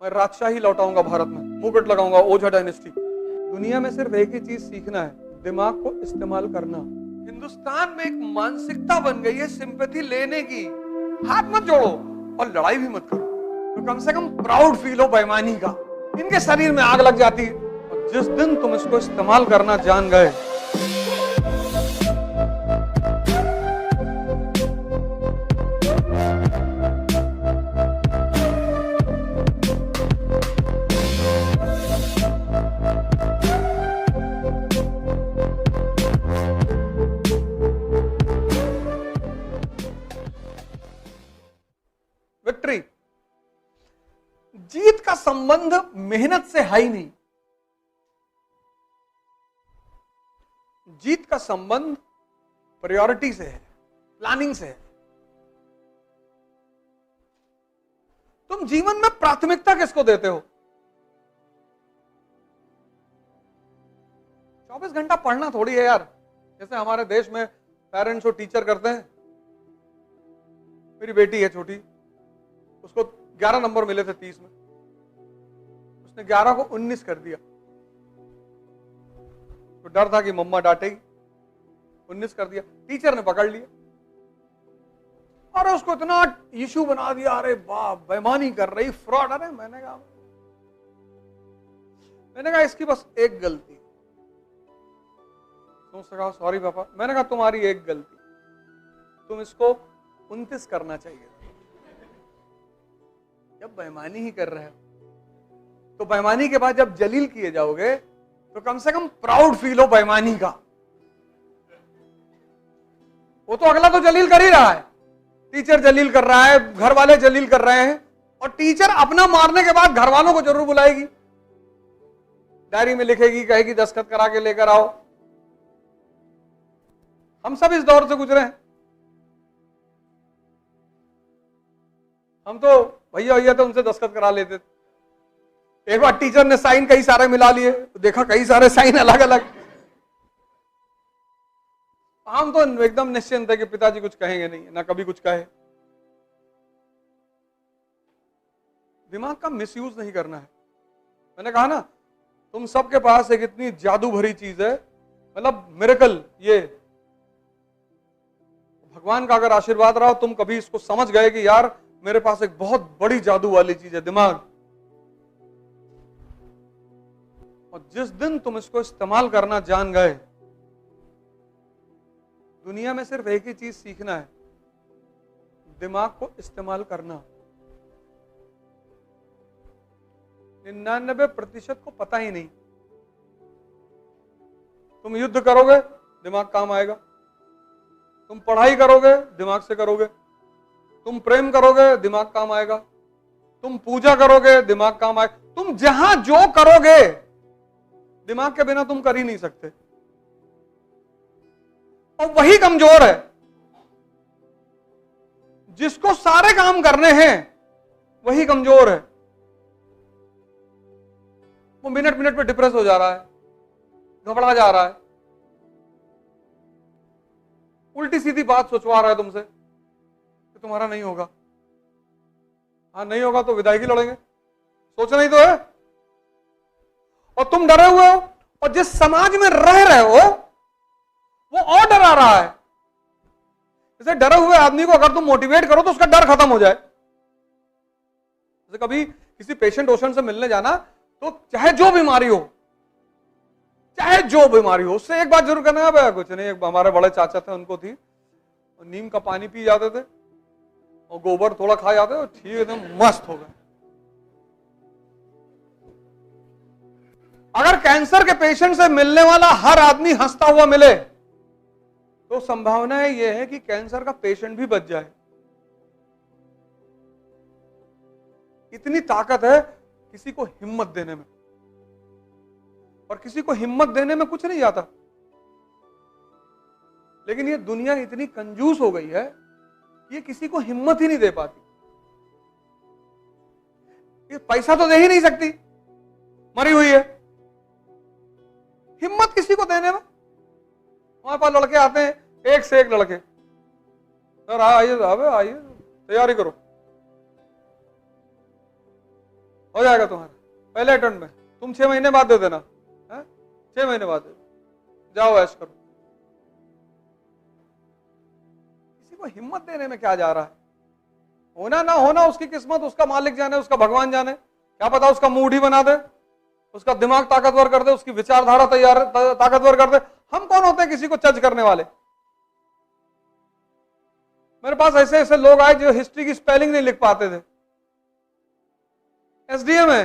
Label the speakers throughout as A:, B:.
A: मैं राजशाही लौटाऊंगा भारत में, मुकुट लगाऊंगा, ओझा डायनेस्टी। दुनिया में सिर्फ एक ही चीज सीखना है, दिमाग को इस्तेमाल करना। हिंदुस्तान में एक मानसिकता बन गई है सिंपैथी लेने की। हाथ मत जोड़ो और लड़ाई भी मत करो, तो कम से कम प्राउड फील हो बेईमानी का। इनके शरीर में आग लग जाती है, और जिस दिन तुम इसको इस्तेमाल करना जान गए, विक्ट्री। जीत का संबंध मेहनत से है ही नहीं, जीत का संबंध प्रायोरिटी से है, प्लानिंग से है। तुम जीवन में प्राथमिकता किसको देते हो? 24 घंटा पढ़ना थोड़ी है यार, जैसे हमारे देश में पेरेंट्स और टीचर करते हैं। मेरी बेटी है छोटी, उसको 11 नंबर मिले थे 30 में, उसने 11 को 19 कर दिया। तो डर था कि मम्मा डांटेगी, 19 कर दिया। टीचर ने पकड़ लिया और उसको इतना इशू बना दिया, अरे बाप बेईमानी कर रही, फ्रॉड। अरे मैंने कहा इसकी बस एक गलती। तो उसने कहा सॉरी पापा। मैंने कहा तुम्हारी एक गलती, तुम इसको 29 करना चाहिए। जब बेईमानी ही कर रहे हो तो बेईमानी के बाद जब जलील किए जाओगे तो कम से कम प्राउड फील हो बेईमानी का। वो तो अगला तो जलील कर ही रहा है, टीचर जलील कर रहा है, घर वाले जलील कर रहे हैं, और टीचर अपना मारने के बाद घर वालों को जरूर बुलाएगी, डायरी में लिखेगी, कहेगी दस्तखत करा के लेकर आओ। हम सब इस दौर से गुजरे हैं। हम तो भैया तो उनसे दस्तखत करा लेते थे। एक बार टीचर ने साइन कई सारे मिला लिए, देखा कई सारे साइन अलग अलग। हम तो एकदम निश्चिंत है कि पिताजी कुछ कहेंगे नहीं, ना कभी कुछ कहे। दिमाग का मिसयूज नहीं करना है। मैंने कहा ना, तुम सबके पास एक इतनी जादू भरी चीज है, मतलब मिरेकल। ये भगवान का अगर आशीर्वाद रहा, तुम कभी इसको समझ गए कि यार मेरे पास एक बहुत बड़ी जादू वाली चीज है, दिमाग। और जिस दिन तुम इसको इस्तेमाल करना जान गए, दुनिया में सिर्फ एक ही चीज सीखना है, दिमाग को इस्तेमाल करना। 99% को पता ही नहीं। तुम युद्ध करोगे, दिमाग काम आएगा। तुम पढ़ाई करोगे, दिमाग से करोगे। तुम प्रेम करोगे, दिमाग काम आएगा। तुम पूजा करोगे, दिमाग काम आएगा। तुम जहां जो करोगे, दिमाग के बिना तुम कर ही नहीं सकते। और वही कमजोर है। जिसको सारे काम करने हैं, वही कमजोर है। वो मिनट मिनट पे डिप्रेस हो जा रहा है, घबरा जा रहा है, उल्टी सीधी बात सोचवा रहा है तुमसे कि तुम्हारा नहीं होगा। हाँ नहीं होगा तो विदाई की लड़ेंगे, सोचना ही तो है। और तुम डरे हुए हो, और जिस समाज में रह रहे हो वो और डरा रहा है। जैसे डरे हुए आदमी को अगर तुम मोटिवेट करो तो उसका डर खत्म हो जाए। जैसे कभी किसी पेशेंट ओशन से मिलने जाना, तो चाहे जो बीमारी हो, चाहे जो बीमारी हो, उससे एक बात जरूर करना है, भैया कुछ नहीं। एक हमारे बड़े चाचा थे, उनको थी, नीम का पानी पी जाते थे और गोबर थोड़ा खा जाते थे, ठीक एकदम मस्त हो गए। अगर कैंसर के पेशेंट से मिलने वाला हर आदमी हंसता हुआ मिले, तो संभावना यह है कि कैंसर का पेशेंट भी बच जाए। इतनी ताकत है किसी को हिम्मत देने में, और किसी को हिम्मत देने में कुछ नहीं आता। लेकिन ये दुनिया इतनी कंजूस हो गई है, ये किसी को हिम्मत ही नहीं दे पाती। ये पैसा तो दे ही नहीं सकती, मरी हुई है। हिम्मत किसी को देने में। हमारे पास लड़के आते हैं, एक से एक लड़के, सर आइए साहब, आइए तैयारी करो। हो जाएगा तुम्हारा पहले अटेम्प्ट में। तुम 6 महीने बाद दे देना, 6 महीने बाद दे देना। जाओ ऐश करो। किसी को हिम्मत देने में क्या जा रहा है? होना ना होना उसकी किस्मत, उसका मालिक जाने, उसका भगवान जाने। क्या पता उसका मूड ही बना दे, उसका दिमाग ताकतवर कर दे, उसकी विचारधारा ताकतवर कर दे। हम कौन होते हैं किसी को जज करने वाले? मेरे पास ऐसे ऐसे लोग आए जो हिस्ट्री की स्पेलिंग नहीं लिख पाते थे, एसडीएम है।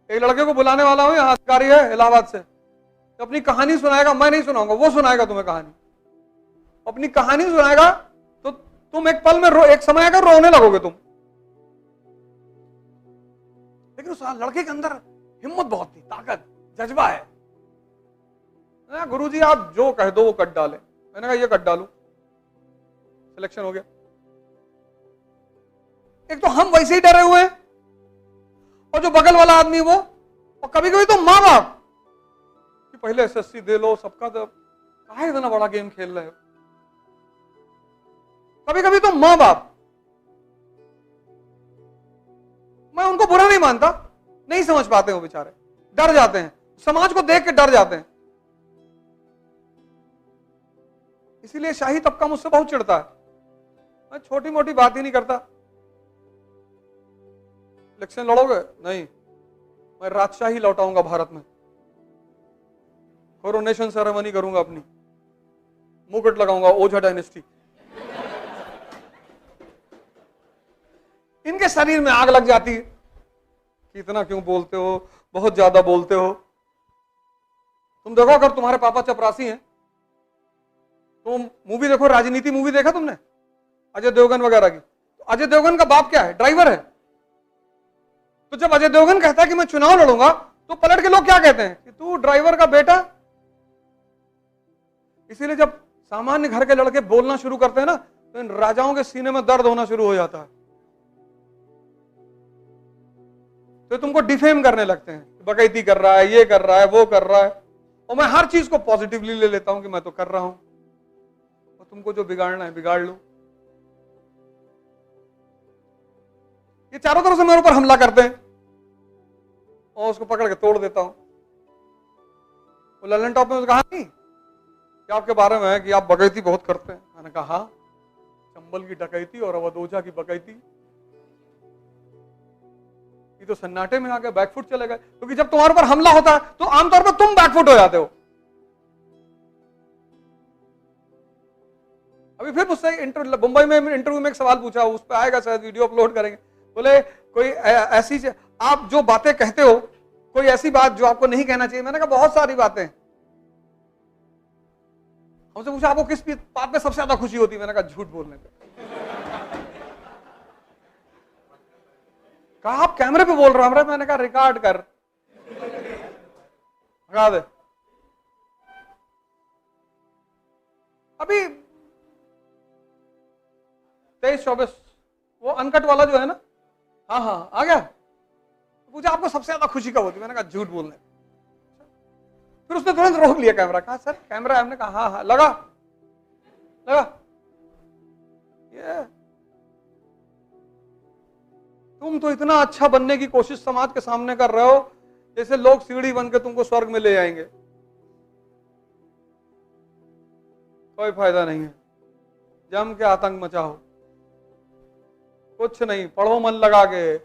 A: एक लड़के को बुलाने वाला हूं, यहाँ अधिकारी है इलाहाबाद से, तो अपनी कहानी सुनाएगा। मैं नहीं सुनाऊंगा, वो सुनाएगा तुम्हें कहानी। अपनी कहानी सुनाएगा तो तुम एक पल में एक समय आकर रोने लगोगे तुम। लेकिन उस लड़के के अंदर हिम्मत बहुत थी, ताकत, जज्बा है। गुरुजी आप जो कह दो वो कट डाले। मैंने कहा ये कट डालू, सिलेक्शन हो गया। एक तो हम वैसे ही डरे हुए हैं, और जो बगल वाला आदमी वो, और कभी कभी तो माँ बाप कि पहले एसएससी दे लो सबका, तो काहे इतना बड़ा गेम खेल रहे हो। कभी कभी तो माँ बाप, मैं उनको बुरा नहीं मानता, नहीं समझ पाते वो बेचारे, डर जाते हैं, समाज को देख के डर जाते हैं। इसीलिए शाही तबका मुझसे बहुत चिढ़ता है। मैं छोटी मोटी बात ही नहीं करता। इलेक्शन लड़ोगे? नहीं, मैं राजशाही लौटाऊंगा भारत में। कोरोनेशन सेरेमनी करूंगा, अपनी मुकुट लगाऊंगा, ओझा डायनेस्टी। इनके शरीर में आग लग जाती है कि इतना क्यों बोलते हो, बहुत ज्यादा बोलते हो। तुम देखो, अगर तुम्हारे पापा चपरासी हैं तो मूवी देखो, राजनीति मूवी देखा तुमने अजय देवगन वगैरह की? तो अजय देवगन का बाप क्या है? ड्राइवर है। तो जब अजय देवगन कहता है कि मैं चुनाव लड़ूंगा, तो पलट के लोग क्या कहते हैं कि तू ड्राइवर का बेटा। इसीलिए जब सामान्य घर के लड़के बोलना शुरू करते हैं ना, तो इन राजाओं के सीने में दर्द होना शुरू हो जाता है। तो तुमको डिफेम करने लगते हैं, बकैती कर रहा है, ये कर रहा है, वो कर रहा है। और मैं हर चीज को पॉजिटिवली ले लेता हूं कि मैं तो कर रहा हूं, और तुमको जो बिगाड़ना है बिगाड़ लो। ये चारों तरफ से मेरे ऊपर हमला करते हैं, और उसको पकड़ के तोड़ देता हूं। वो ललन टॉप में कहा नहीं कि आपके बारे में है कि आप बकैती बहुत करते हैं। मैंने कहा हाँ, चंबल की डकैती और अवध ओझा की बकैती। ये तो सन्नाटे में आके बैकफुट चले गए, क्योंकि जब तुम्हारे ऊपर हमला होता है तो आमतौर पर तुम बैकफुट हो जाते हो। अभी फिर मुझसे मुंबई में इंटरव्यू में एक सवाल पूछा, उस पर आएगा शायद, वीडियो अपलोड करेंगे। बोले कोई ऐसी आप जो बातें कहते हो, कोई ऐसी बात जो आपको नहीं कहना चाहिए। मैंने कहा बहुत सारी बातें। हमसे पूछा आपको किस बात में सबसे ज्यादा खुशी होती है? मैंने कहा झूठ बोलने पे। कहा आप कैमरे पे बोल रहे हो? मैंने कहा रिकॉर्ड कर, लगा दे। अभी 23-24 वो अनकट वाला जो है ना, हाँ हाँ आ गया। पूछा आपको सबसे ज्यादा खुशी कब होती? मैंने कहा झूठ बोलने। फिर उसने तुरंत रोक लिया कैमरा, कहा सर कैमरा है। हमने कहा हाँ हाँ लगा लगा। ये तुम तो इतना अच्छा बनने की कोशिश समाज के सामने कर रहे हो, जैसे लोग सीढ़ी बन के तुमको स्वर्ग में ले जाएंगे। कोई फायदा नहीं है, जम के आतंक मचाओ, कुछ नहीं। पढ़ो मन लगा के,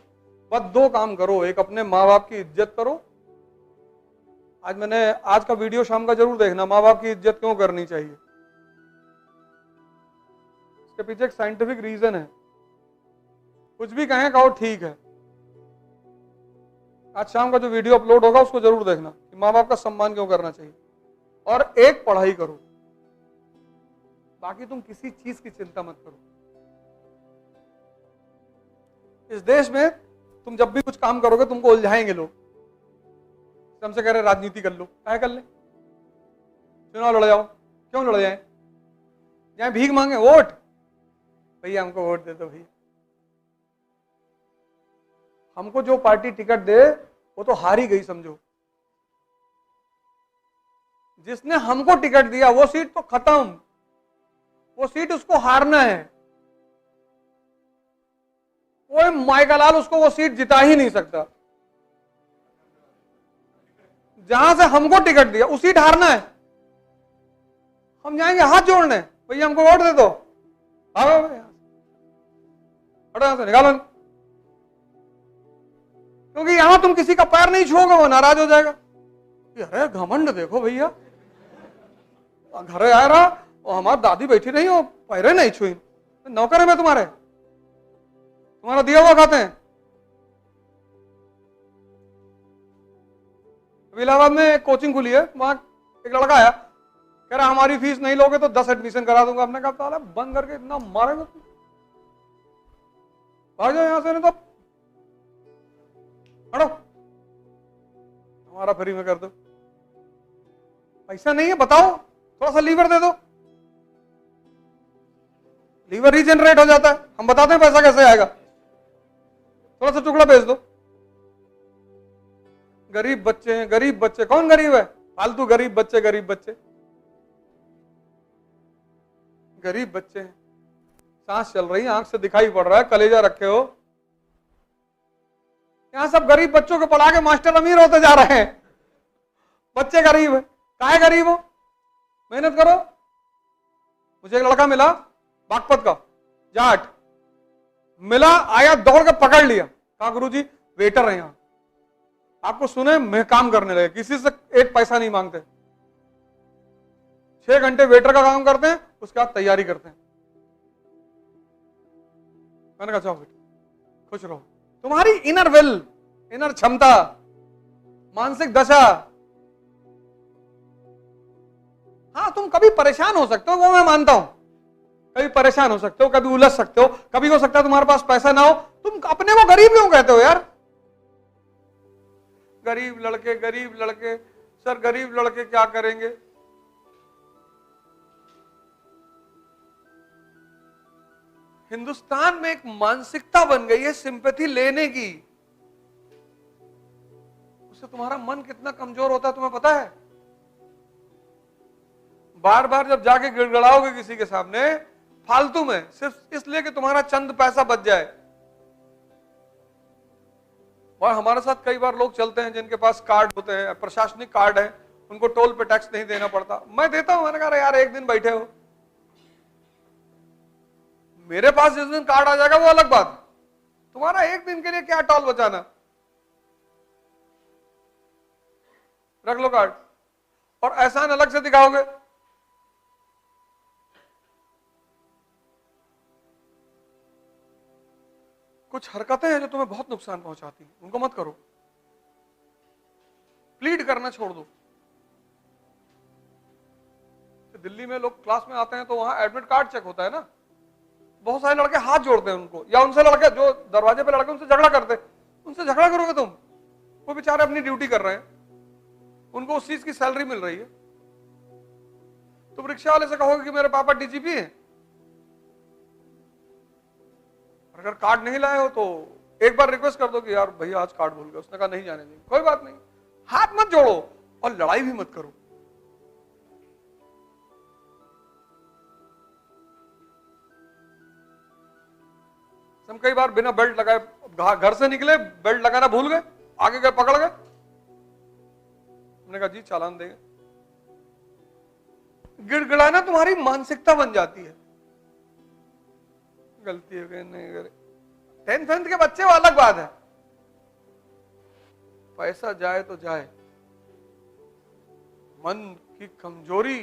A: बस 2 काम करो। एक, अपने माँ बाप की इज्जत करो। आज का वीडियो शाम का जरूर देखना, माँ बाप की इज्जत क्यों करनी चाहिए। इसके पीछे एक साइंटिफिक रीजन है। कुछ भी कहें कहो ठीक है। आज शाम का जो वीडियो अपलोड होगा उसको जरूर देखना कि माँ बाप का सम्मान क्यों करना चाहिए। और एक, पढ़ाई करो, बाकी तुम किसी चीज की चिंता मत करो। इस देश में तुम जब भी कुछ काम करोगे तुमको उलझाएंगे लोग। हमसे कह रहे राजनीति कर लो, क्या कर ले, चुनाव लड़ जाओ। क्यों लड़ जाए? जाए भीख मांगे, वोट, भैया हमको वोट दे दो भैया। हमको जो पार्टी टिकट दे वो तो हार ही गई समझो। जिसने हमको टिकट दिया वो सीट तो खत्म, वो सीट उसको हारना है। ओए माइकलाल, उसको वो सीट जिता ही नहीं सकता। जहां से हमको टिकट दिया उसी सीट हारना है। हम जाएंगे हाथ जोड़ने, भैया हमको वोट दे दो, भागो हटो यहां से, निकालो। क्योंकि यहां तुम किसी का पैर नहीं छुओगे, वो नाराज हो जाएगा। अरे घमंड देखो भैया, घर आया रहा और हमारी दादी बैठी रही हो, पैरे नहीं छुई, नौकर है मैं तुम्हारे, तुम्हारा दिया हुआ खाते हैं। इलाहाबाद में एक कोचिंग खुली है, वहां एक लड़का आया, कह रहा हमारी फीस नहीं लोगे तो 10 एडमिशन करा दूंगा। हमने कहा साला बंद करके इतना मारेगा तुम, भाग जाओ यहां से, नहीं तो हटो, हमारा फ्री में कर दो। पैसा नहीं है बताओ, थोड़ा सा लीवर दे दो, लीवर रीजनरेट हो जाता है। हम बताते हैं पैसा कैसे आएगा, थोड़ा सा टुकड़ा बेच दो। गरीब बच्चे हैं, गरीब बच्चे, कौन गरीब है? फालतू गरीब बच्चे, गरीब बच्चे, गरीब बच्चे हैं। सांस चल रही है, आंख से दिखाई पड़ रहा है, कलेजा रखे हो। यहां सब गरीब बच्चों को पढ़ा के मास्टर अमीर होते जा रहे हैं, बच्चे गरीब है। काहे गरीब हो? मेहनत करो। मुझे एक लड़का मिला बागपत का, जाट मिला, आया दौड़ के पकड़ लिया, कहा गुरुजी वेटर है यहां, आपको सुने मैं काम करने लगे, किसी से एक पैसा नहीं मांगते, 6 घंटे वेटर का काम करते हैं, उसके बाद तैयारी करते हैं। मैंने कहा जाओ बेटा खुश रहो। तुम्हारी इनर विल, इनर क्षमता, मानसिक दशा, हाँ तुम कभी परेशान हो सकते हो, वो मैं मानता हूं, कभी परेशान हो सकते हो, कभी उलझ सकते हो, कभी हो सकता है तुम्हारे पास पैसा ना हो। तुम अपने को गरीब क्यों कहते हो यार? गरीब लड़के, गरीब लड़के, सर गरीब लड़के क्या करेंगे? हिंदुस्तान में एक मानसिकता बन गई है सिंपैथी लेने की, उससे तुम्हारा मन कितना कमजोर होता है तुम्हें पता है? बार बार जब जाके गिड़गड़ाओगे किसी के सामने फालतू में, सिर्फ इसलिए कि तुम्हारा चंद पैसा बच जाए। और हमारे साथ कई बार लोग चलते हैं जिनके पास कार्ड होते हैं, प्रशासनिक कार्ड है, उनको टोल पे टैक्स नहीं देना पड़ता। मैं देता हूं, मैंने कहा यार एक दिन बैठे हो, मेरे पास जिस दिन कार्ड आ जाएगा वो अलग बात, तुम्हारा एक दिन के लिए क्या टोल बचाना, रख लो कार्ड और एहसान अलग से दिखाओगे। कुछ हरकतें हैं जो तुम्हें बहुत नुकसान पहुंचाती हैं, उनको मत करो। प्लीड करना छोड़ दो। दिल्ली में लोग क्लास में आते हैं तो वहां एडमिट कार्ड चेक होता है ना, बहुत सारे लड़के हाथ जोड़ते हैं उनको, या उनसे लड़के जो दरवाजे पे लड़के उनसे झगड़ा करते, उनसे झगड़ा करोगे तुम? वो बेचारे अपनी ड्यूटी कर रहे हैं, उनको उस चीज की सैलरी मिल रही है। तुम रिक्शा वाले से कहोगे कि मेरे पापा डीजीपी हैं, अगर कार्ड नहीं लाए हो तो एक बार रिक्वेस्ट कर दो कि यार भैया आज कार्ड भूल गए, उसने कहा नहीं जाने देंगे, कोई बात नहीं। हाथ मत जोड़ो और लड़ाई भी मत करो। हम कई बार बिना बेल्ट लगाए घर से निकले, बेल्ट लगाना भूल गए, आगे गए पकड़ गए, हमने कहा जी चालान देंगे। गिड़गिड़ाना तुम्हारी मानसिकता बन जाती है। गलती हो गई नहीं करे, 10th के बच्चे वो अलग बात है, पैसा जाए तो जाए, मन की कमजोरी